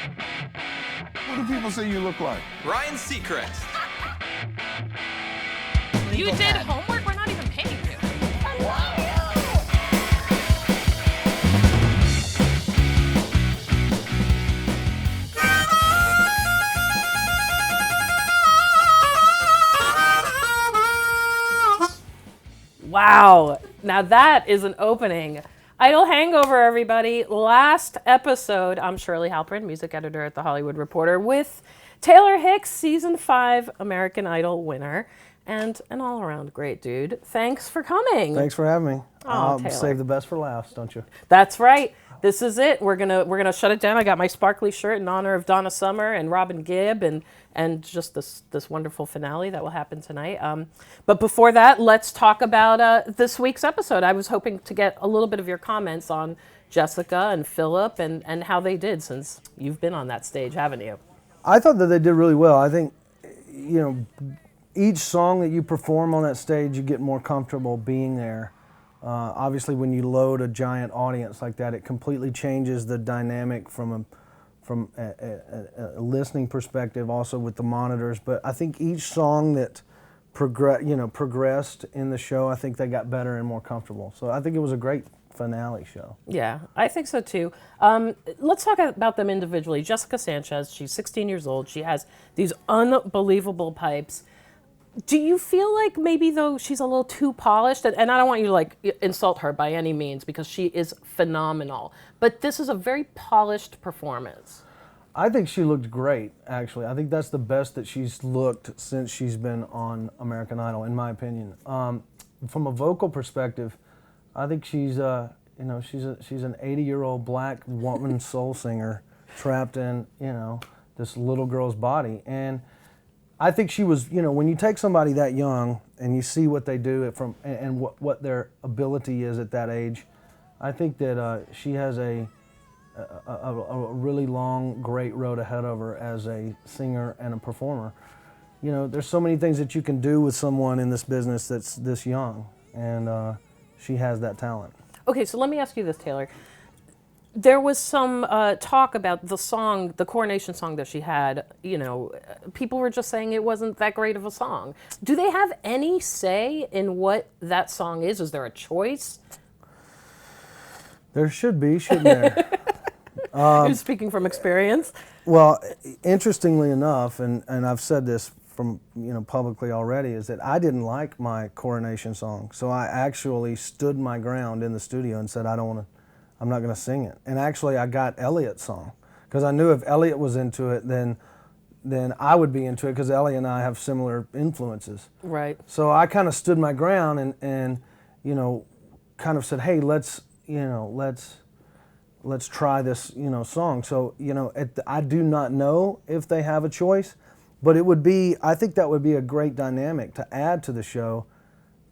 What do people say you look like? Ryan Seacrest. You did homework? We're not even paying you. I love you! Wow. Now that is an opening. Idol Hangover, everybody. Last episode, I'm Shirley Halpern, music editor at The Hollywood Reporter, with Taylor Hicks, season 5 American Idol winner, and an all-around great dude. Thanks for coming. Thanks for having me. Taylor. Save the best for last, don't you? That's right. This is it. We're gonna shut it down. I got my sparkly shirt in honor of Donna Summer and Robin Gibb and just this wonderful finale that will happen tonight. But before that, let's talk about this week's episode. I was hoping to get a little bit of your comments on Jessica and Philip and how they did, since you've been on that stage, haven't you? I thought that they did really well. I think, each song that you perform on that stage, you get more comfortable being there. Obviously, when you load a giant audience like that, it completely changes the dynamic from a listening perspective, also with the monitors. But I think each song that progressed in the show, I think they got better and more comfortable. So I think it was a great finale show. Yeah, I think so too. Let's talk about them individually. Jessica Sanchez, she's 16 years old. She has these unbelievable pipes. Do you feel like maybe, though, she's a little too polished? And I don't want you to insult her by any means, because she is phenomenal. But this is a very polished performance. I think she looked great, actually. I think that's the best that she's looked since she's been on American Idol, in my opinion. From a vocal perspective, I think she's an 80-year-old black woman soul singer trapped in this little girl's body. And I think she was, when you take somebody that young and you see what they do and what their ability is at that age, I think that she has a really long, great road ahead of her as a singer and a performer. There's so many things that you can do with someone in this business that's this young, and she has that talent. Okay, so let me ask you this, Taylor. There was some talk about the song, the coronation song that she had. People were just saying it wasn't that great of a song. Do they have any say in what that song is? Is there a choice? There should be, shouldn't there? You're speaking from experience. Well, interestingly enough, and I've said this from publicly already, is that I didn't like my coronation song. So I actually stood my ground in the studio and said, I'm not going to sing it. And actually, I got Elliot's song, because I knew if Elliot was into it, then I would be into it, because Elliot and I have similar influences. Right. So I kind of stood my ground and kind of said, hey, let's try this song. So I do not know if they have a choice, but I think that would be a great dynamic to add to the show.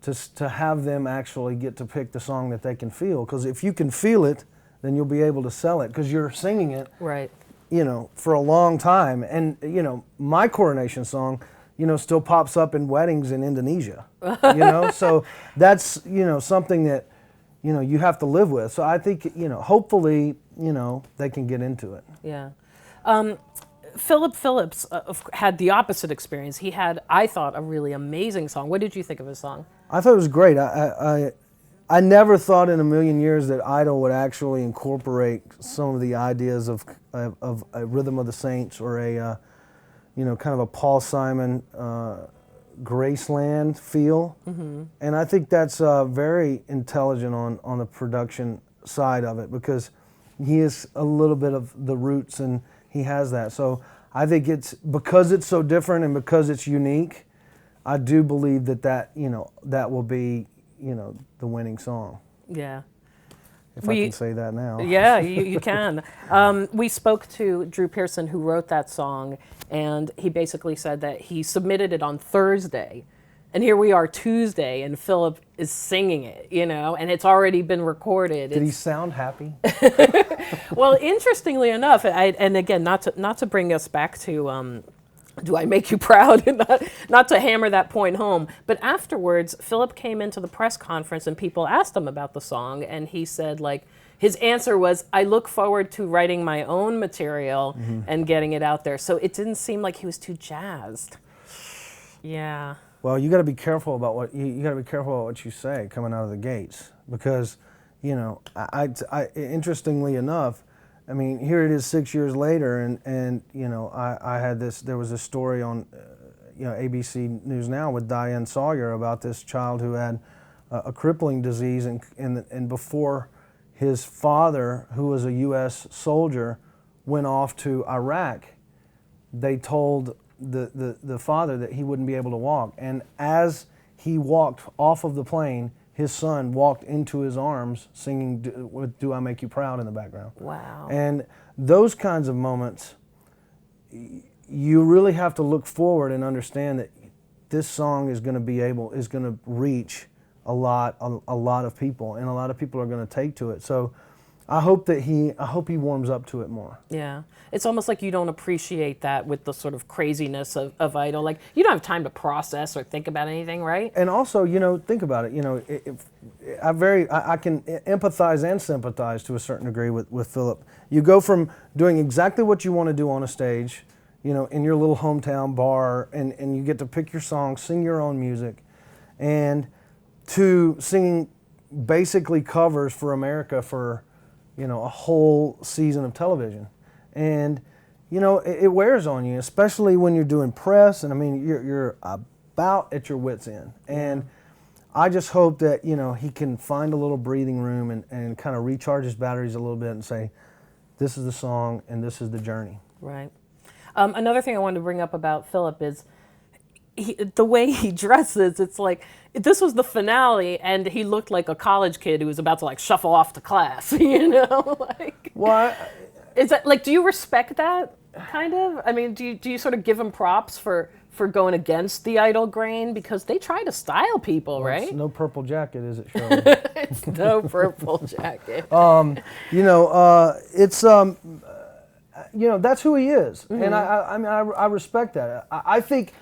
To have them actually get to pick the song that they can feel. Because if you can feel it, then you'll be able to sell it, because you're singing it, right, for a long time. And, my coronation song, still pops up in weddings in Indonesia, So that's, something that, you have to live with. So I think, hopefully, they can get into it. Yeah. Philip Phillips had the opposite experience. He had, I thought, a really amazing song. What did you think of his song? I thought it was great. I never thought in a million years that Idol would actually incorporate some of the ideas of a Rhythm of the Saints, or a kind of a Paul Simon, Graceland feel. Mm-hmm. And I think that's very intelligent on the production side of it, because he is a little bit of the roots, and he has that. So I think it's because it's so different and because it's unique, I do believe that will be, the winning song. Yeah. If I can say that now. Yeah, you can. We spoke to Drew Pearson, who wrote that song, and he basically said that he submitted it on Thursday. And here we are Tuesday, and Philip is singing it, and it's already been recorded. Did he sound happy? Well, interestingly enough, and again, not to bring us back to do I make you proud, and not to hammer that point home, but afterwards, Philip came into the press conference and people asked him about the song, and he said, his answer was, I look forward to writing my own material and getting it out there. So it didn't seem like he was too jazzed. Yeah. Well, you got to be careful about what you got to be careful about what you say coming out of the gates, because, you know, interestingly enough, I mean, here it is 6 years later, and you know, I had this. There was a story on, you know, ABC News Now with Diane Sawyer about this child who had a crippling disease, and before his father, who was a U.S. soldier, went off to Iraq, they told the father that he wouldn't be able to walk. And as he walked off of the plane, his son walked into his arms singing Do I Make You Proud in the background. Wow. And those kinds of moments, you really have to look forward and understand that this song is going to reach a lot of people, and a lot of people are going to take to it. So I hope he warms up to it more. Yeah. It's almost like you don't appreciate that with the sort of craziness of Idol. Like, you don't have time to process or think about anything, right? And also, you know, think about it. You know, I can empathize and sympathize to a certain degree with Philip. You go from doing exactly what you want to do on a stage, you know, in your little hometown bar, and you get to pick your songs, sing your own music, and to singing basically covers for America for, you know, a whole season of television. And, you know, it wears on you, especially when you're doing press, and I mean, you're about at your wit's end. And I just hope that, you know, he can find a little breathing room and kind of recharge his batteries a little bit and say, this is the song and this is the journey. Right. Another thing I wanted to bring up about Philip is the way he dresses. It's like, this was the finale, and he looked like a college kid who was about to like shuffle off to class, you know? Like, Well, is that like, do you respect that kind of? I mean, do you sort of give him props for going against the Idol grain, because they try to style people, right? It's no purple jacket, is it, Shirley? It's no purple jacket. You know, it's you know, that's who he is, and I mean, I respect that. I think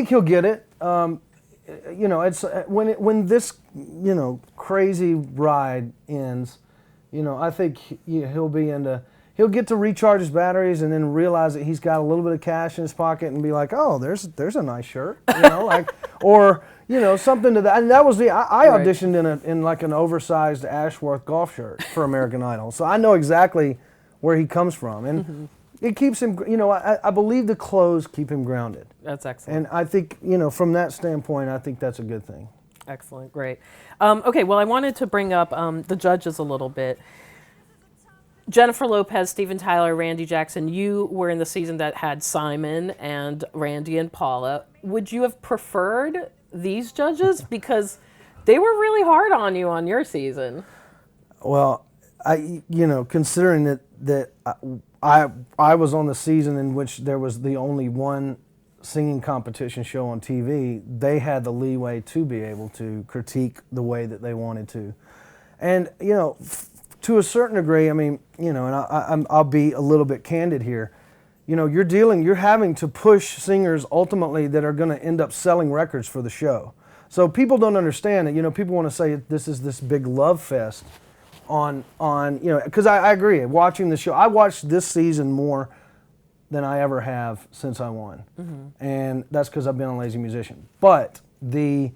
he'll get it. You know, it's when this, you know, crazy ride ends, you know, I think he'll get to recharge his batteries and then realize that he's got a little bit of cash in his pocket and be like, oh, there's a nice shirt, you know, like, or, you know, something to that. And that was I auditioned in like an oversized Ashworth golf shirt for American Idol, so I know exactly where he comes from, and it keeps him, you know, I believe the clothes keep him grounded. That's excellent. And I think, you know, from that standpoint, I think that's a good thing. Excellent, great. Okay, well, I wanted to bring up the judges a little bit. Jennifer Lopez, Steven Tyler, Randy Jackson, you were in the season that had Simon and Randy and Paula. Would you have preferred these judges? Because they were really hard on you on your season. Well, you know, considering that I was on the season in which there was the only one singing competition show on TV, they had the leeway to be able to critique the way that they wanted to. And, you know, to a certain degree, I mean, you know, and I'll be a little bit candid here. You know, you're having to push singers ultimately that are going to end up selling records for the show. So people don't understand it. You know, people want to say this is this big love fest on you know, because I agree. Watching the show, I watched this season more than I ever have since I won, and that's because I've been a lazy musician. But the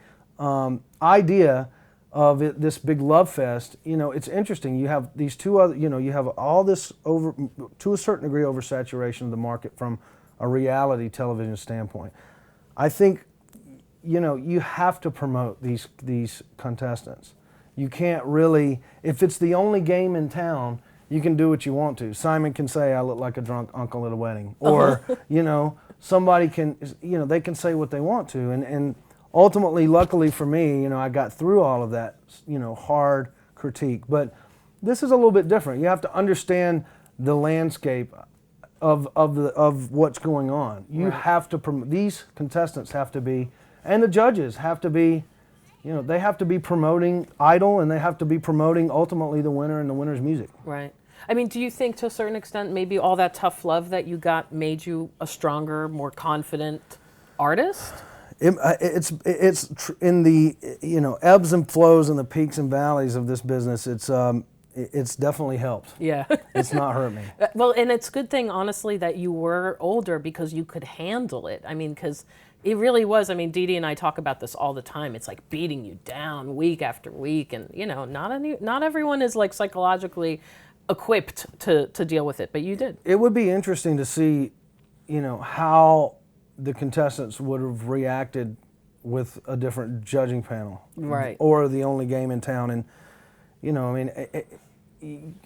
idea of this big love fest, you know, it's interesting. You have these two other, you know, you have all this to a certain degree oversaturation of the market from a reality television standpoint. I think, you know, you have to promote these contestants. You can't really, if it's the only game in town, you can do what you want to. Simon can say, I look like a drunk uncle at a wedding. Or, you know, somebody can, you know, they can say what they want to. And ultimately, luckily for me, you know, I got through all of that, you know, hard critique. But this is a little bit different. You have to understand the landscape of what's going on. You have to, these contestants have to be, and the judges have to be, you know, they have to be promoting Idol, and they have to be promoting ultimately the winner and the winner's music. Right. I mean, do you think to a certain extent maybe all that tough love that you got made you a stronger, more confident artist? It's in the, you know, ebbs and flows and the peaks and valleys of this business. It's it's definitely helped. Yeah. It's not hurt me. Well, and it's a good thing, honestly, that you were older because you could handle it. I mean, because it really was. I mean, Dee Dee and I talk about this all the time. It's like beating you down week after week, and not everyone is like psychologically equipped to deal with it, but you did. It would be interesting to see, how the contestants would have reacted with a different judging panel, Right. Or the only game in town, and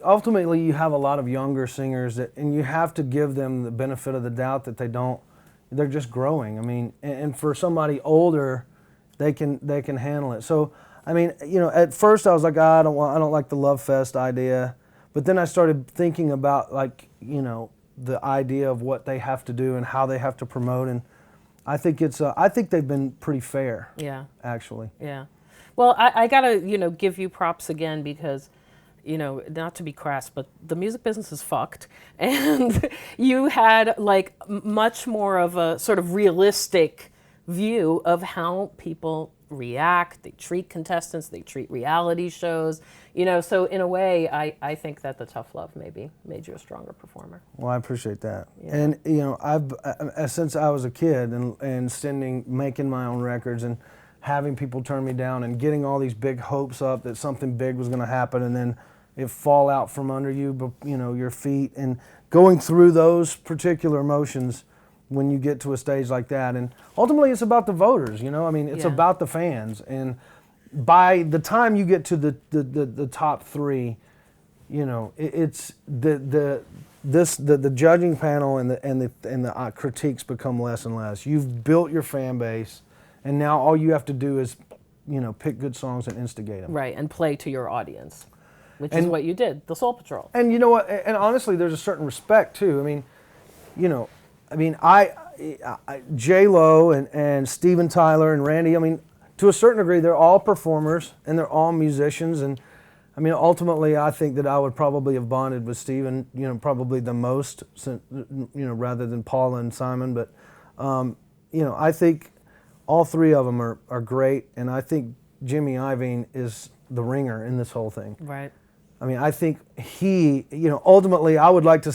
ultimately you have a lot of younger singers and you have to give them the benefit of the doubt that they're just growing. I mean, and for somebody older, they can handle it. So, I mean, at first I was like, I don't like the Love Fest idea, but then I started thinking about the idea of what they have to do and how they have to promote, and I think they've been pretty fair. Yeah. Actually. Yeah. Well, I gotta give you props again because not to be crass, but the music business is fucked, and you had like much more of a sort of realistic view of how people react, they treat contestants, they treat reality shows, so in a way, I think that the tough love maybe made you a stronger performer. Well, I appreciate that. Yeah. And, I've, since I was a kid and making my own records and having people turn me down and getting all these big hopes up that something big was going to happen and then it fall out from under you, your feet, and going through those particular emotions when you get to a stage like that. And ultimately it's about the voters, it's about the fans. And by the time you get to the top three, it's the judging panel and the critiques become less and less. You've built your fan base, and now all you have to do is pick good songs and instigate them. Right, and play to your audience, which is what you did, the Soul Patrol. And you know what? And honestly, there's a certain respect too. J-Lo and Steven Tyler and Randy, to a certain degree, they're all performers and they're all musicians. And ultimately, I think that I would probably have bonded with Steven, probably the most, rather than Paula and Simon. But, I think all three of them are great. And I think Jimmy Iovine is the ringer in this whole thing. Right. I think he, ultimately, I would like to.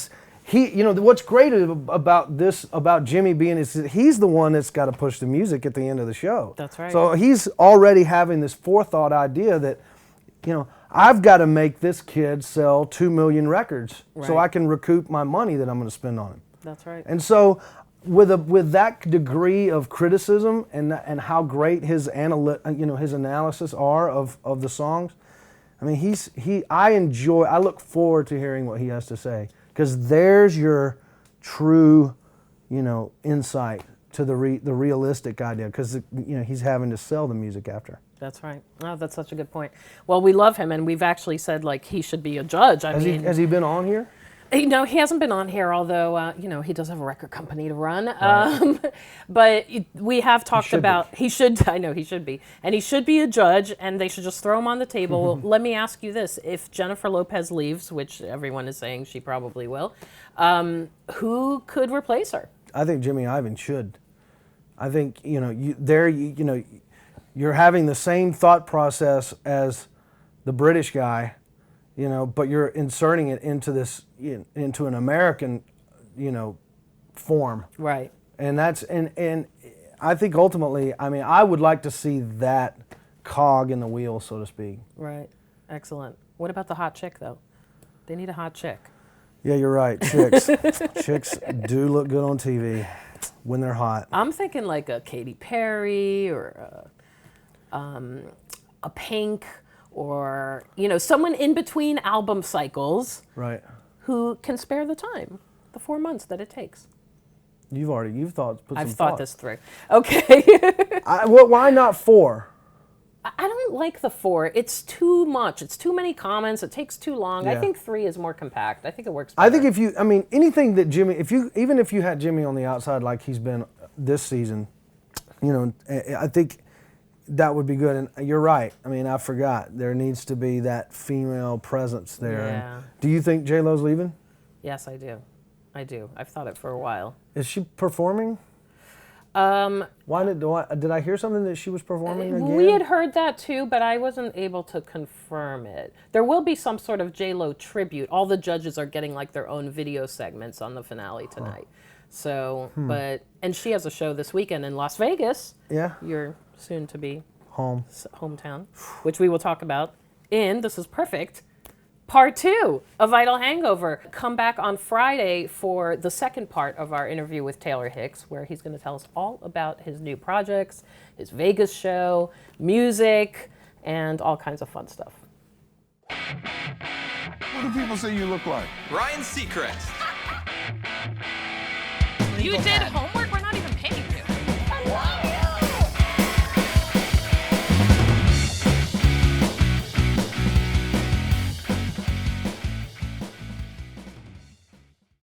What's great about Jimmy being is that he's the one that's got to push the music at the end of the show. That's right. So he's already having this forethought idea that, I've got to make this kid sell 2 million records so I can recoup my money that I'm going to spend on him. That's right. And so with that degree of criticism and how great his analysis are of the songs, I look forward to hearing what he has to say. Because there's your true, insight to the realistic idea. Because he's having to sell the music after. That's right. Oh, that's such a good point. Well, we love him, and we've actually said like he should be a judge. Has he been on here? No, he hasn't been on here, although, he does have a record company to run. Right. But we have talked about, I know he should be. And he should be a judge, and they should just throw him on the table. Let me ask you this. If Jennifer Lopez leaves, which everyone is saying she probably will, who could replace her? I think Jimmy Iovine should. I think, you're having the same thought process as the British guy, but you're inserting it into into an American, form. Right. And and I think ultimately, I would like to see that cog in the wheel, so to speak. Right. Excellent. What about the hot chick, though? They need a hot chick. Yeah, you're right. Chicks do look good on TV when they're hot. I'm thinking like a Katy Perry or a Pink, or someone in between album cycles, right, who can spare the time, the 4 months that it takes. I've thought this through. Okay. Why not 4? I don't like the 4. It's too much. It's too many comments. It takes too long. Yeah. I think 3 is more compact. I think it works better. I think anything that Jimmy, even if you had Jimmy on the outside like he's been this season, I think that would be good. And you're right. I forgot. There needs to be that female presence there. Yeah. Do you think J-Lo's leaving? Yes, I do. I've thought it for a while. Is she performing? Why did I hear something that she was performing again? We had heard that too, but I wasn't able to confirm it. There will be some sort of J-Lo tribute. All the judges are getting like their own video segments on the finale tonight. So, and she has a show this weekend in Las Vegas. Yeah. Your soon to be hometown, which we will talk about in This Is Perfect, Part 2 of Vital Hangover. Come back on Friday for the second part of our interview with Taylor Hicks, where he's going to tell us all about his new projects, his Vegas show, music, and all kinds of fun stuff. What do people say you look like? Ryan Seacrest. You did homework